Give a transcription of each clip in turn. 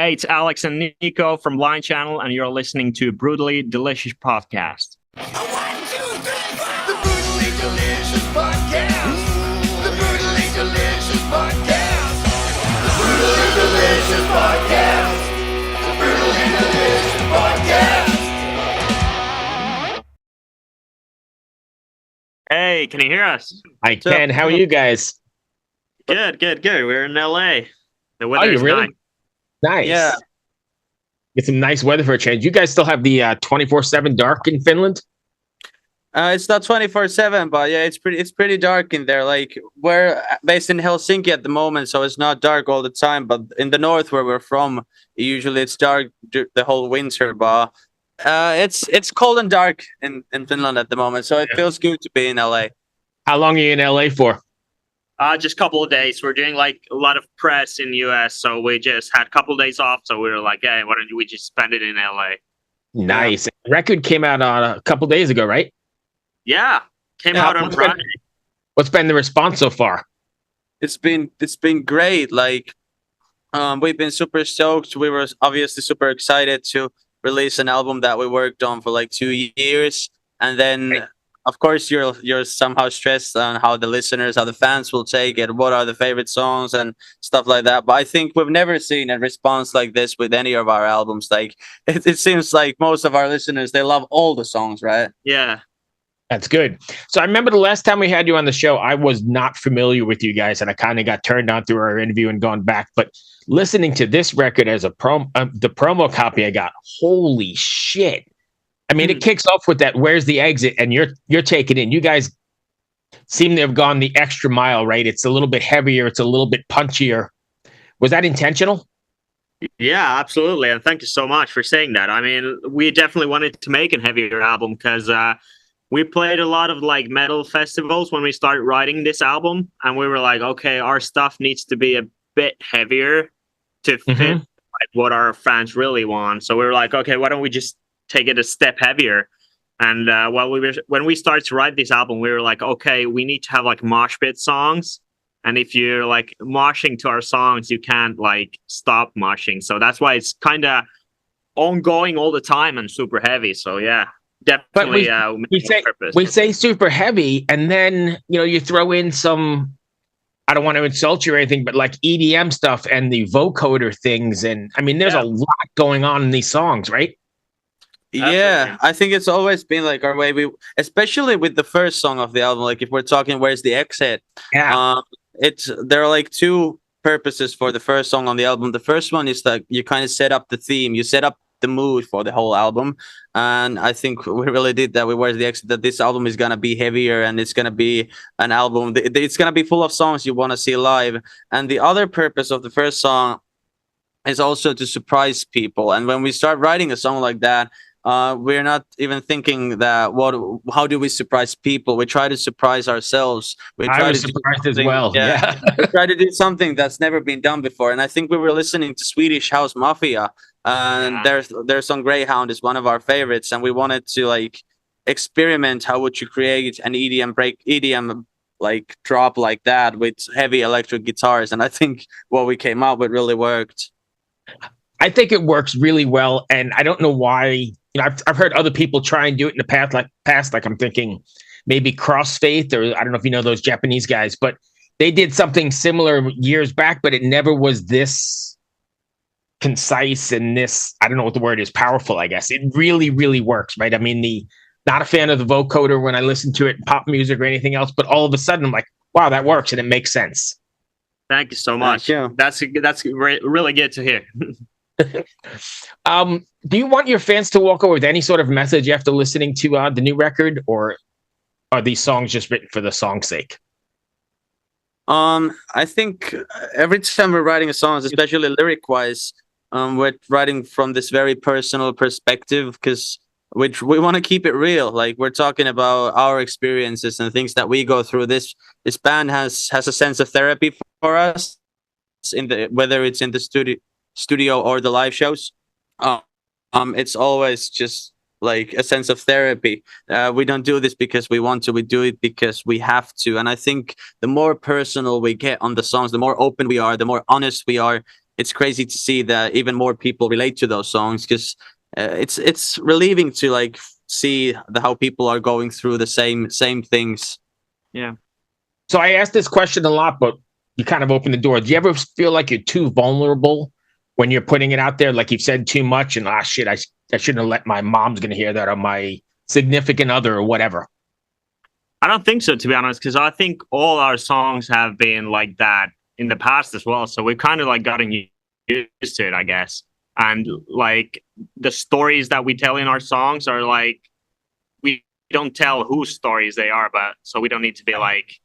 Hey, it's Alex and Niko from Blind Channel, and you're listening to Brutally Delicious Podcast. One, two, three, four. The Brutally Delicious Podcast. The Brutally Delicious Podcast. The Brutally Delicious Podcast. The Brutally Delicious Podcast. Hey, can you hear us? I can. How are you guys? Good. We're in LA. The weather you is really? Nice. Yeah. Get some nice weather for a change. You guys still have the 24/7 dark in Finland? It's not 24/7, but yeah, it's pretty dark in there. Like we're based in Helsinki at the moment, so it's not dark all the time. But in the north where we're from, usually it's dark the whole winter. But it's cold and dark in Finland at the moment, so it feels good to be in LA. How long are you in LA for? Just a couple of days. We're doing like a lot of press in US, so we just had a couple of days off. So we were like, hey, why don't we just spend it in LA? Nice. The record came out a couple days ago, right? Yeah, came out on Friday. What's been the response so far? It's been great. Like we've been super stoked. We were obviously super excited to release an album that we worked on for like 2 years, and then of course you're somehow stressed on how the fans will take it, what are the favorite songs and stuff like that. But I think we've never seen a response like this with any of our albums. Like it seems like most of our listeners, they love all the songs, right? Yeah. That's good. So I remember the last time we had you on the show, I was not familiar with you guys, and I kind of got turned on through our interview and gone back. But listening to this record as a the promo copy I got, holy shit! I mean, it kicks off with that "Where's the exit?" and you're taking in. You guys seem to have gone the extra mile, right? It's a little bit heavier, it's a little bit punchier. Was that intentional? Yeah, absolutely, and thank you so much for saying that. I mean, we definitely wanted to make a heavier album because we played a lot of like metal festivals when we started writing this album, and we were like, okay, our stuff needs to be a bit heavier to fit like what our fans really want. So we were like, okay, why don't we just take it a step heavier? And when we started to write this album, we were like, okay, we need to have like mosh pit songs, and if you're like moshing to our songs, you can't like stop moshing. So that's why it's kind of ongoing all the time and super heavy. So yeah. Definitely, we say super heavy, and then you throw in some. I don't want to insult you or anything, but like EDM stuff and the vocoder things, and I mean, there's a lot going on in these songs, right? Yeah, I think it's always been like our way. Especially with the first song of the album, like if we're talking "Where's the Exit?" There are like two purposes for the first song on the album. The first one is that you kind of set up the theme, you set up the mood for the whole album, and I think we really did that. Where's the exit? That this album is gonna be heavier, and it's gonna be an album. It's gonna be full of songs you want to see live. And the other purpose of the first song is also to surprise people. And when we start writing a song like that, we're not even thinking that how do we surprise people? We try to surprise ourselves. I was surprised as well. Yeah. We try to do something that's never been done before. And I think we were listening to Swedish House Mafia, and their song Greyhound is one of our favorites, and we wanted to like experiment how would you create an EDM like drop like that with heavy electric guitars. And I think what we came up with really worked. I think it works really well, and I don't know why. I've heard other people try and do it in the past. Like I'm thinking maybe Crossfaith, or I don't know if you know those Japanese guys, but they did something similar years back, but it never was this concise and this, I don't know what the word is, powerful, I guess. It really, really works, right? I mean, not a fan of the vocoder when I listen to it in pop music or anything else, but all of a sudden I'm like, wow, that works and it makes sense. Thank you so much. That's really good to hear. Do you want your fans to walk away with any sort of message after listening to the new record, or are these songs just written for the song's sake? I think every time we're writing a song, especially lyric-wise, we're writing from this very personal perspective because we want to keep it real. Like we're talking about our experiences and things that we go through. This band has a sense of therapy for us, whether it's in the studio or the live shows. It's always just like a sense of therapy. We don't do this because we want to, we do it because we have to. And I think the more personal we get on the songs, the more open we are, the more honest we are it's crazy to see that even more people relate to those songs, because it's relieving to like see how people are going through the same things. Yeah. So I asked this question a lot, but you kind of opened the door. Do you ever feel like you're too vulnerable when you're putting it out there? Like you've said too much and shit, I shouldn't have let my mom's going to hear that, or my significant other, or whatever. I don't think so, to be honest, because I think all our songs have been like that in the past as well. So we've kind of like gotten used to it, I guess. And like the stories that we tell in our songs are like, we don't tell whose stories they are, but so we don't need to be like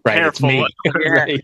careful. Yeah,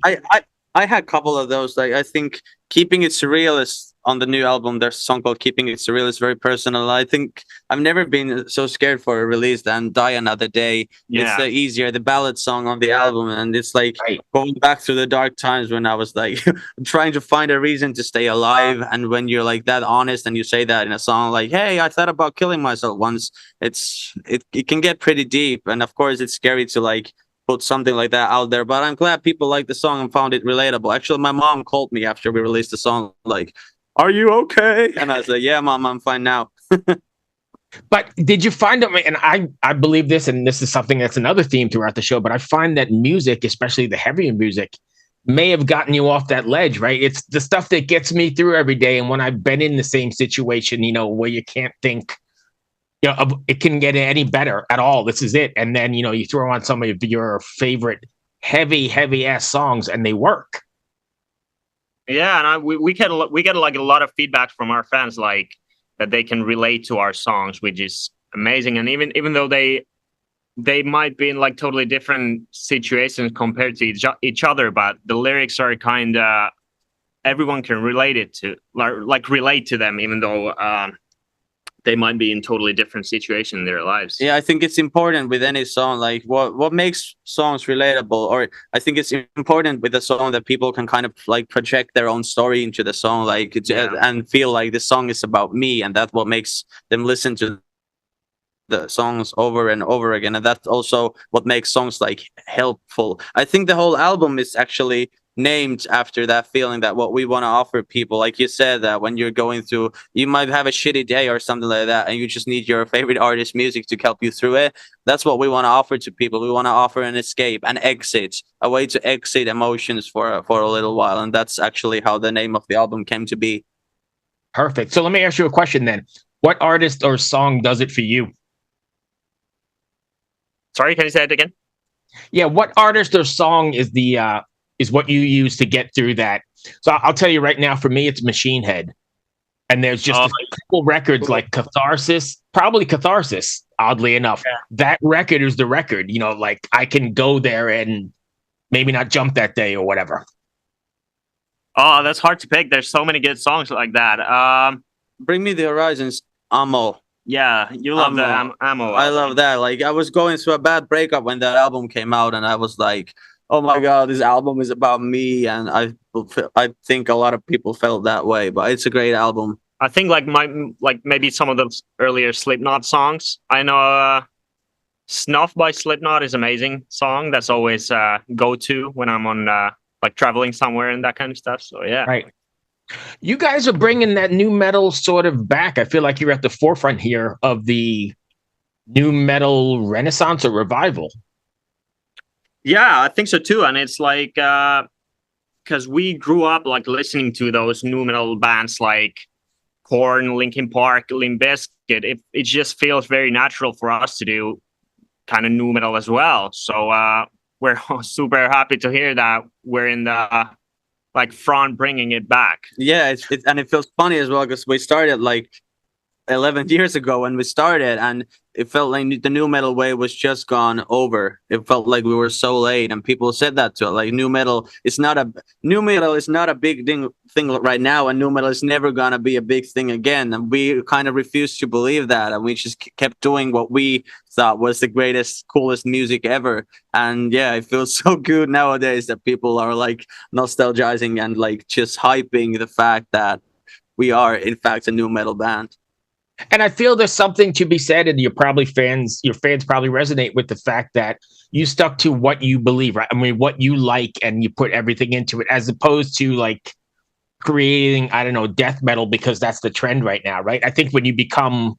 I had a couple of those. Like I think keeping it surreal is on the new album. There's a song called "Keeping It Surreal." Is very personal. I think I've never been so scared for a release than "Die Another Day." Yeah. It's the easier, the ballad song on the album, and it's like going back through the dark times when I was like trying to find a reason to stay alive. And when you're like that honest and you say that in a song, like, "Hey, I thought about killing myself once," it can get pretty deep, and of course it's scary to like put something like that out there, but I'm glad people liked the song and found it relatable. Actually, my mom called me after we released the song, like, "Are you okay?" And I said, "Yeah, Mom, I'm fine now." But did you find it, and I believe this, and this is something that's another theme throughout the show, but I find that music, especially the heavier music, may have gotten you off that ledge, right? It's the stuff that gets me through every day. And when I've been in the same situation, where you can't think, it can get any better at all. This is it. And then, you throw on some of your favorite heavy ass songs and they work. Yeah. And we get like a lot of feedback from our fans, like that they can relate to our songs, which is amazing. And even though they might be in like totally different situations compared to each other, but the lyrics are kind of, everyone can relate to them, even though, they might be in totally different situation in their lives. Yeah, I think it's important with any song, like what makes songs relatable, or I think it's important with a song that people can kind of like project their own story into the song, like and feel like the song is about me, and that's what makes them listen to the songs over and over again, and that's also what makes songs like helpful. I think the whole album is actually named after that feeling, that what we want to offer people. Like you said, that when you're going through, you might have a shitty day or something like that, and you just need your favorite artist's music to help you through it. That's what we want to offer to people. We want to offer an escape, an exit, a way to exit emotions for a little while, and that's actually how the name of the album came to be. Perfect. So let me ask you a question then. What artist or song does it for you? Sorry, can you say it again? Yeah, what artist or song is what you use to get through that? So I'll tell you right now, for me, it's Machine Head. And there's just a couple records like Catharsis, oddly enough. Yeah. That record is the record, like I can go there and maybe not jump that day or whatever. Oh, that's hard to pick. There's so many good songs like that. Bring Me the Horizons, Ammo. Yeah, you love the Ammo. I love that. Like I was going through a bad breakup when that album came out, and I was like, "Oh my god, this album is about me." And I think a lot of people felt that way, but it's a great album. I think maybe some of the earlier Slipknot songs. I know "Snuff" by Slipknot is amazing song. That's always go to when I'm on like traveling somewhere and that kind of stuff. So yeah, right. You guys are bringing that new metal sort of back. I feel like you're at the forefront here of the new metal renaissance or revival. Yeah, I think so too. And it's like, because we grew up like listening to those new metal bands like Korn, Linkin Park, Limp Bizkit. It just feels very natural for us to do kind of new metal as well. So we're super happy to hear that we're in the like front bringing it back. Yeah, and it feels funny as well, because we started like 11 years ago when we started, and it felt like the new metal wave was just gone over. It felt like we were so late, and people said that to us, like new metal is not a big thing right now, and new metal is never gonna be a big thing again. And we kind of refused to believe that, and we just kept doing what we thought was the greatest, coolest music ever. And yeah, it feels so good nowadays that people are like nostalgizing and like just hyping the fact that we are in fact a new metal band. And I feel there's something to be said, and your fans probably resonate with the fact that you stuck to what you believe, right? I mean, what you like, and you put everything into it, as opposed to like creating, I don't know, death metal because that's the trend right now, right? I think when you become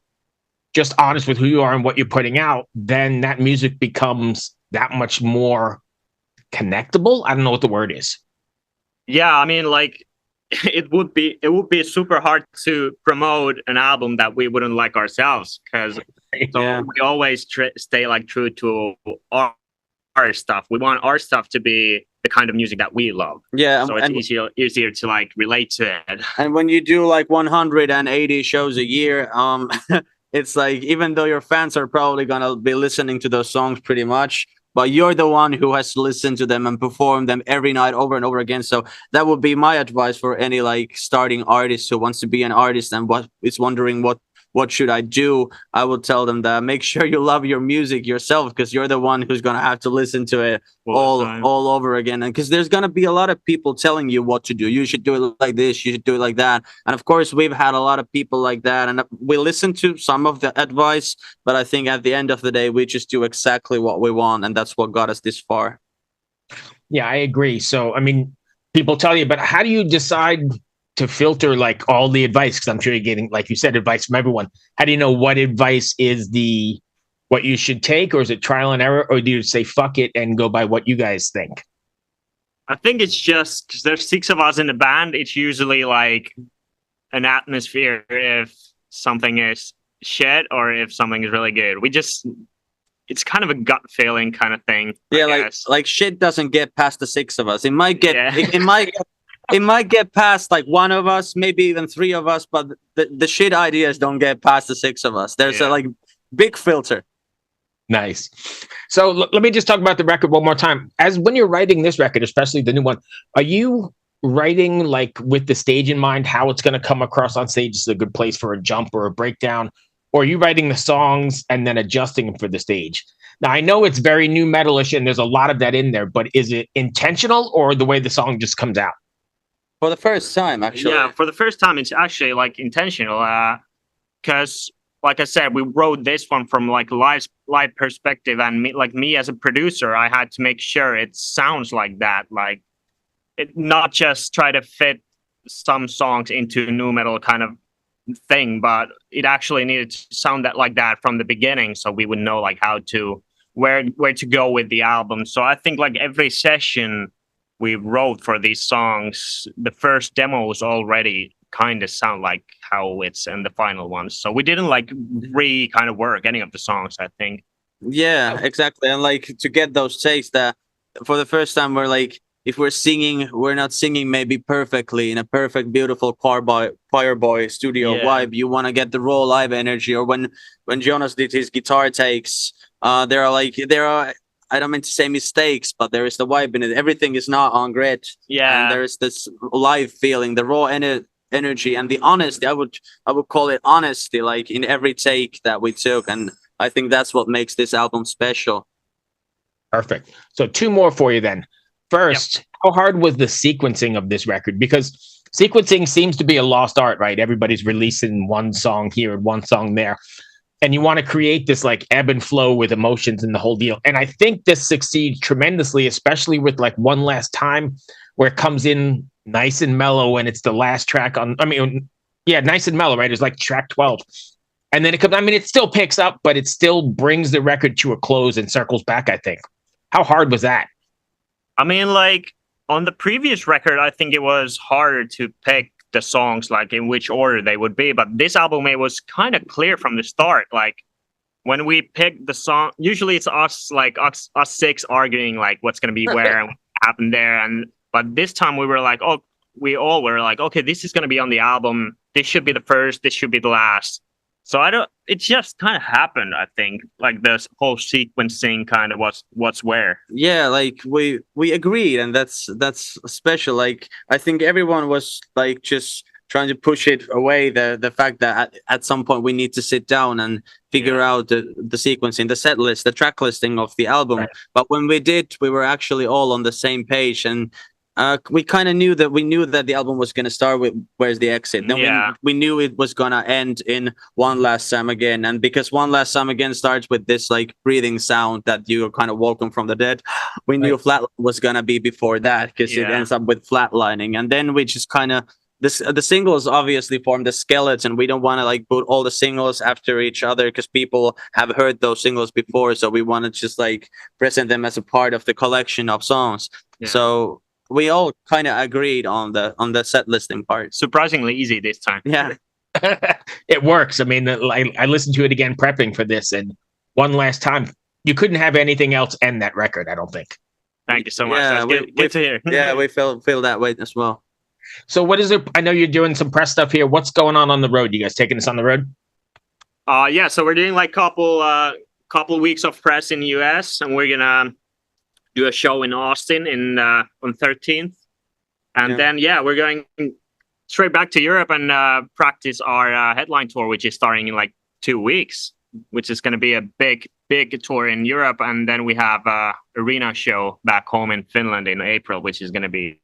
just honest with who you are and what you're putting out, then that music becomes that much more connectable. I don't know what the word is. Yeah, I mean, like it would be super hard to promote an album that we wouldn't like ourselves, because we always stay like true to our stuff. We want our stuff to be the kind of music that we love. Yeah, so it's easier to like relate to it. And when you do like 180 shows a year, it's like, even though your fans are probably gonna be listening to those songs pretty much, but you're the one who has to listen to them and perform them every night over and over again. So that would be my advice for any like starting artist who wants to be an artist and is wondering what should I do. I would tell them that make sure you love your music yourself, because you're the one who's gonna have to listen to it all over again. And because there's gonna be a lot of people telling you what to do. You should do it like this. You should do it like that. And of course, we've had a lot of people like that, and we listen to some of the advice. But I think at the end of the day, we just do exactly what we want, and that's what got us this far. Yeah, I agree. So, I mean, people tell you, but how do you decide to filter like all the advice? Because I'm sure you're getting, like you said, advice from everyone. How do you know what advice is what you should take, or is it trial and error, or do you say fuck it and go by what you guys think? I think it's just because there's 6 of us in the band. It's usually like an atmosphere if something is shit or if something is really good. It's kind of a gut feeling kind of thing. Yeah, like shit doesn't get past the 6 of us. It might get it might get past like 1 of us, maybe even 3 of us, but the shit ideas don't get past the 6 of us. There's a like big filter. Nice. So let me just talk about the record one more time. As when you're writing this record, especially the new one, are you writing like with the stage in mind, how it's going to come across on stage is a good place for a jump or a breakdown? Or are you writing the songs and then adjusting them for the stage? Now, I know it's very new metalish and there's a lot of that in there, but is it intentional or the way the song just comes out? For the first time, actually. Yeah, for the first time, it's actually like intentional. Because, like I said, we wrote this one from like live perspective, and me as a producer, I had to make sure it sounds like that, like it not just try to fit some songs into nu metal kind of thing, but it actually needed to sound like that from the beginning, so we would know like how to where to go with the album. So I think like every session we wrote for these songs, the first demos already kind of sound like how it's in the final ones. So we didn't like kind of work any of the songs, I think. Yeah, exactly. And like to get those takes that for the first time, we're like, if we're singing, we're not singing maybe perfectly in a perfect, beautiful choir boy studio vibe. You want to get the raw live energy. Or when Jonas did his guitar takes, there are I don't mean to say mistakes, but there is the vibe in it. Everything is not on grid. Yeah, and there is this live feeling, the raw energy, and the honesty. I would call it honesty, like in every take that we took, and I think that's what makes this album special. Perfect. So 2 more for you then. First, how hard was the sequencing of this record? Because sequencing seems to be a lost art, right? Everybody's releasing one song here and one song there. And you want to create this like ebb and flow with emotions and the whole deal. And I think this succeeds tremendously, especially with like One Last Time, where it comes in nice and mellow and it's the last track on, nice and mellow, right? It's like track 12. And then it comes, it still picks up, but it still brings the record to a close and circles back, I think. How hard was that? I mean, like on the previous record, I think it was harder to pick the songs like in which order they would be, but this album, it was kind of clear from the start. Like when we picked the song, usually it's us 6 arguing like what's going to be where and what happened there, but this time we were like, okay, this is going to be on the album, this should be the first, this should be the last. So it just kind of happened, I think, like this whole sequencing kind of what's where. Yeah, like we agreed, and that's special. Like I think everyone was like just trying to push it away, the fact that at some point we need to sit down and figure out the sequencing, the set list, the track listing of the album. Right. But when we did, we were actually all on the same page, and we kind of knew that the album was going to start with Where's the Exit. Then we knew it was going to end in One Last Time Again. And because One Last Time Again starts with this like breathing sound that you are kind of woken from the dead, we knew Flat was going to be before that, because it ends up with flatlining. And then we just kind of, the singles obviously form the skeleton. We don't want to like put all the singles after each other because people have heard those singles before. So we want to just like present them as a part of the collection of songs. Yeah. So we all kind of agreed on the set listing part. Surprisingly easy this time. Yeah. It works. I mean, I listened to it again prepping for this, and one last time, you couldn't have anything else end that record, I don't think. Thank you so much. Yeah, That's good to hear. Yeah, we feel that way as well. So what is it? I know you're doing some press stuff here. What's going on the road? You guys taking us on the road? Yeah, so we're doing like couple weeks of press in the US, and we're gonna do a show in Austin on 13th. And then we're going straight back to Europe and practice our headline tour, which is starting in like 2 weeks, which is going to be a big tour in Europe. And then we have a arena show back home in Finland in April, which is going to be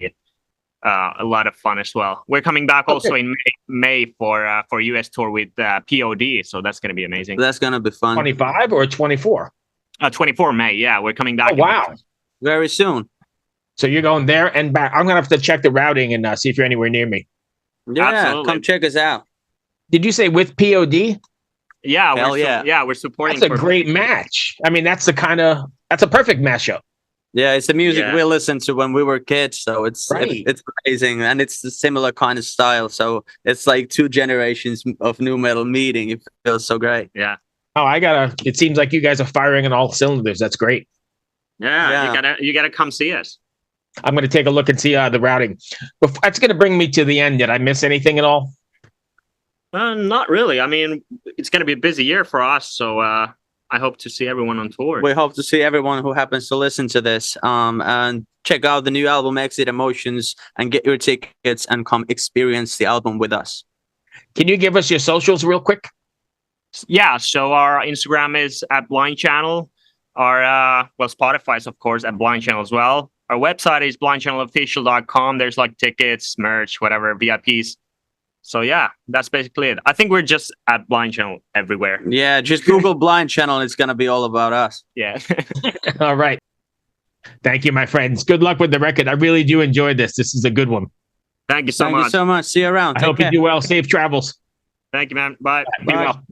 a lot of fun as well. We're coming back also in May for US tour with POD, so that's going to be amazing. That's going to be fun. 25 or 24? 24 May, yeah. We're coming back. Oh, wow. Very soon. So you're going there and back. I'm going to have to check the routing and see if you're anywhere near me. Yeah, Absolutely. Come check us out. Did you say with POD? Yeah, we're supporting. That's a great match. I mean, that's a perfect mashup. Yeah, it's the music we listened to when we were kids, so it's amazing, and it's a similar kind of style. So it's like 2 generations of new metal meeting. It feels so great. Yeah. Oh, it seems like you guys are firing on all cylinders. That's great. Yeah. You gotta come see us. I'm going to take a look and see the routing. That's going to bring me to the end. Did I miss anything at all? Not really. I mean, it's going to be a busy year for us, so I hope to see everyone on tour. We hope to see everyone who happens to listen to this. And check out the new album, Exit Emotions, and get your tickets and come experience the album with us. Can you give us your socials real quick? Yeah, so our Instagram is at Blind Channel. Our Spotify is, of course, at Blind Channel as well. Our website is blindchannelofficial.com. There's like tickets, merch, whatever, VIPs. So yeah, that's basically it. I think we're just at Blind Channel everywhere. Yeah, just Google Blind Channel. It's going to be all about us. Yeah. All right. Thank you, my friends. Good luck with the record. I really do enjoy this. This is a good one. Thank you so much. Thank you so much. See you around. I hope you do well. Safe travels. Thank you, man. Bye. Be well.